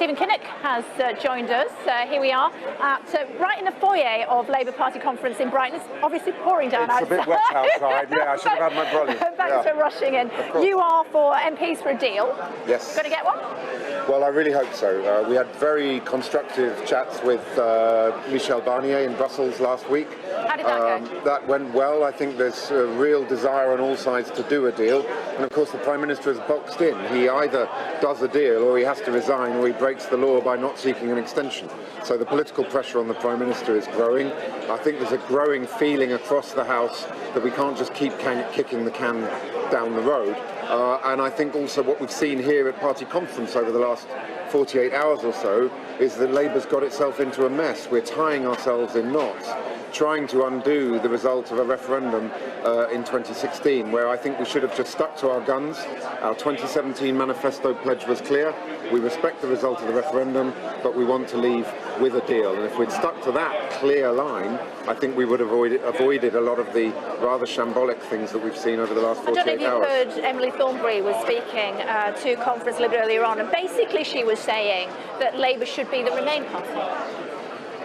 Stephen Kinnock has joined us. Here we are, right in the foyer of Labour Party conference in Brighton. It's obviously pouring down outside. It's a bit wet outside, yeah, I should have had my Burley. Thanks for rushing in. You are for MPs for a deal. Yes. Going to get one? Well, I really hope so. We had very constructive chats with Michel Barnier in Brussels last week. How did that go? That went well. I think there's a real desire on all sides to do a deal. And of course the Prime Minister is boxed in. He either does a deal or he has to resign or he breaks the law by not seeking an extension. So the political pressure on the Prime Minister is growing. I think there's a growing feeling across the House that we can't just keep kicking the can down the road. And I think also what we've seen here at party conference over the last 48 hours or so is that Labour's got itself into a mess. We're tying ourselves in knots, trying to undo the result of a referendum in 2016, where I think we should have just stuck to our guns. Our 2017 manifesto pledge was clear. We respect the result of the referendum, but we want to leave with a deal. And if we'd stuck to that clear line, I think we would have avoided a lot of the rather shambolic things that we've seen over the last 48 hours. I don't know if you heard Emily Thornberry was speaking to Conference Labour earlier on, and basically she was saying that Labour should be the Remain party.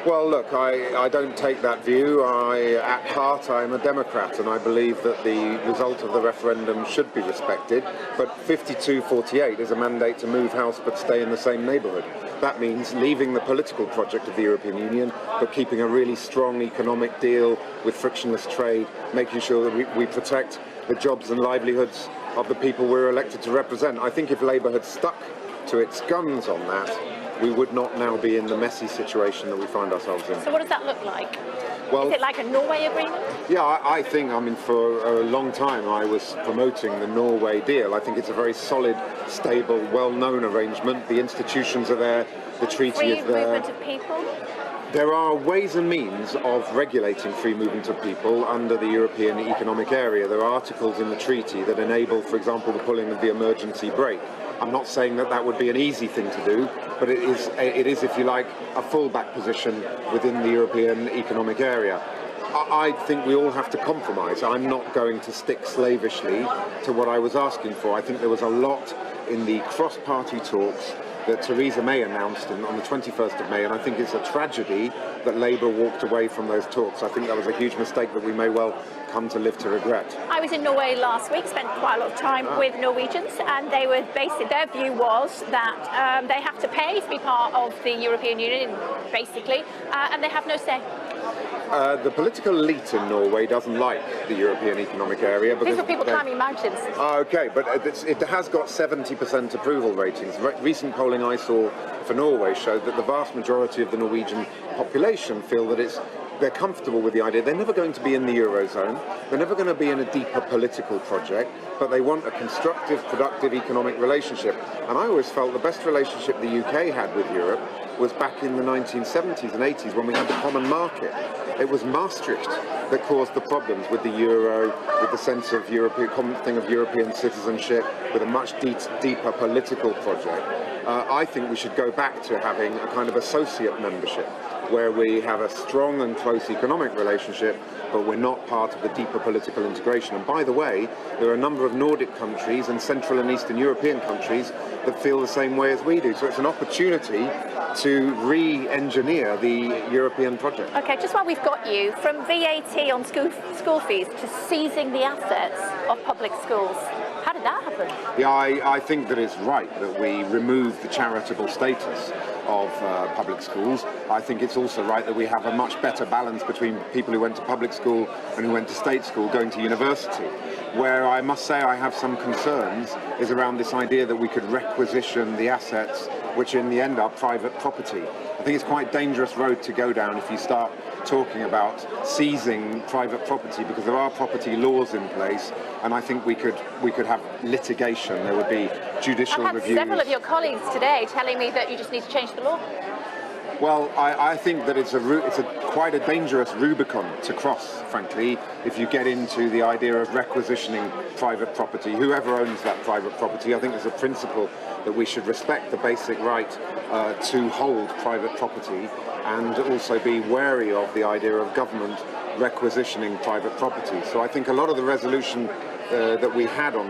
Well, look, I don't take that view. At heart, I'm a Democrat, and I believe that the result of the referendum should be respected. But 52-48 is a mandate to move house but stay in the same neighbourhood. That means leaving the political project of the European Union, but keeping a really strong economic deal with frictionless trade, making sure that we protect the jobs and livelihoods of the people we're elected to represent. I think if Labour had stuck to its guns on that, we would not now be in the messy situation that we find ourselves in. So what does that look like? Well, is it like a Norway agreement? Yeah, I think, for a long time I was promoting the Norway deal. I think it's a very solid, stable, well-known arrangement. The institutions are there, the treaty is there. Free movement of people? There are ways and means of regulating free movement of people under the European Economic Area. There are articles in the treaty that enable, for example, the pulling of the emergency brake. I'm not saying that that would be an easy thing to do, but it is, if you like, a fallback position within the European Economic Area. I think we all have to compromise. I'm not going to stick slavishly to what I was asking for. I think there was a lot in the cross-party talks that Theresa May announced on the 21st of May, and I think it's a tragedy that Labour walked away from those talks. I think that was a huge mistake that we may well come to live to regret. I was in Norway last week, spent quite a lot of time with Norwegians, and they were basically, their view was that they have to pay to be part of the European Union, basically, and they have no say. The political elite in Norway doesn't like the European Economic Area. These are people climbing mountains. Okay, but it has got 70% approval ratings. Recent polling I saw for Norway showed that the vast majority of the Norwegian population feel that they're comfortable with the idea. They're never going to be in the Eurozone. They're never going to be in a deeper political project, but they want a constructive, productive economic relationship. And I always felt the best relationship the UK had with Europe was back in the 1970s and 80s when we had the common market. It was Maastricht that caused the problems with the euro, with the sense of common thing of European citizenship, with a much deeper political project. I think we should go back to having a kind of associate membership where we have a strong and close economic relationship, but we're not part of the deeper political integration. And by the way, there are a number of Nordic countries and Central and Eastern European countries that feel the same way as we do. So it's an opportunity to re-engineer the European project. Okay, just while we've got you, from VAT on school fees to seizing the assets of public schools, how did that happen? Yeah, I think that it's right that we remove the charitable status of public schools. I think it's also right that we have a much better balance between people who went to public school and who went to state school going to university. Where I must say I have some concerns is around this idea that we could requisition the assets, which in the end are private property. I think it's quite a dangerous road to go down if you start talking about seizing private property, because there are property laws in place, and I think we could have litigation. There would be judicial reviews. I've had several of your colleagues today telling me that you just need to change the law. Well, I think that it's quite a dangerous Rubicon to cross, frankly, if you get into the idea of requisitioning private property. Whoever owns that private property, I think there's a principle that we should respect the basic right to hold private property, and also be wary of the idea of government requisitioning private property. So I think a lot of the resolution that we had on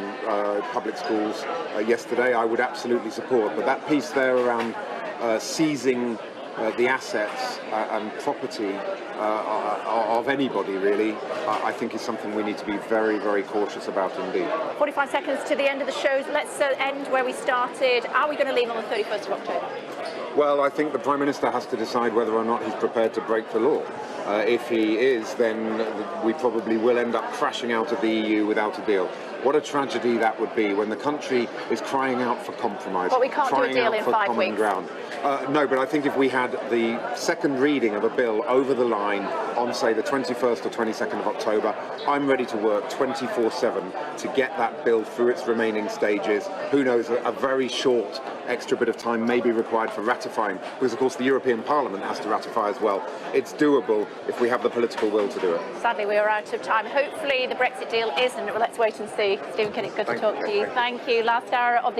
public schools yesterday I would absolutely support, but that piece there around seizing the assets and property of anybody, really, I think is something we need to be very, very cautious about indeed. 45 seconds to the end of the show. Let's end where we started. Are we going to leave on the 31st of October? Well, I think the Prime Minister has to decide whether or not he's prepared to break the law. If he is, then we probably will end up crashing out of the EU without a deal. What a tragedy that would be when the country is crying out for compromise. But we can't do a deal in 5 weeks. Ground. No, but I think if we had the second reading of a bill over the line on, say, the 21st or 22nd of October, I'm ready to work 24/7 to get that bill through its remaining stages. Who knows, a very short extra bit of time may be required for ratifying, because of course the European Parliament has to ratify as well. It's doable if we have the political will to do it. Sadly, we are out of time. Hopefully the Brexit deal isn't. Well, let's wait and see. Stephen Kinnock, good to talk to you. Thank you. Last hour of the